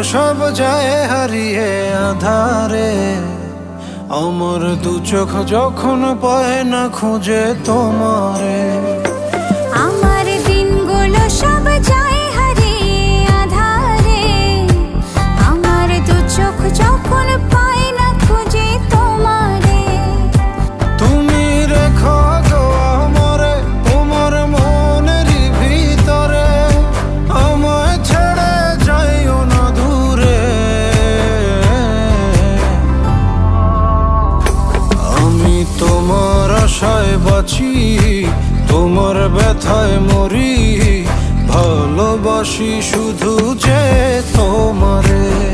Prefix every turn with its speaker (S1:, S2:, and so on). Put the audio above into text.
S1: সব যায় হারিয়ে আধারে। আমার দু চোখ যখন পায় না খুঁজে তোমারে।
S2: আমার দিনগুলো সব যায় হারিয়ে আধারে। আমার দু চোখ যখন পায় না খুঁজে তোমারে।
S1: তুমি রেখো গো আমারে তোমার মনেরই ভিতরে, আমায় ছেড়ে যাইও না দূরে। আমি তোমার আশায় বাঁচি, তোমার ব্যথায় মরি, ভালোবাসি শুধু যে তোমারে।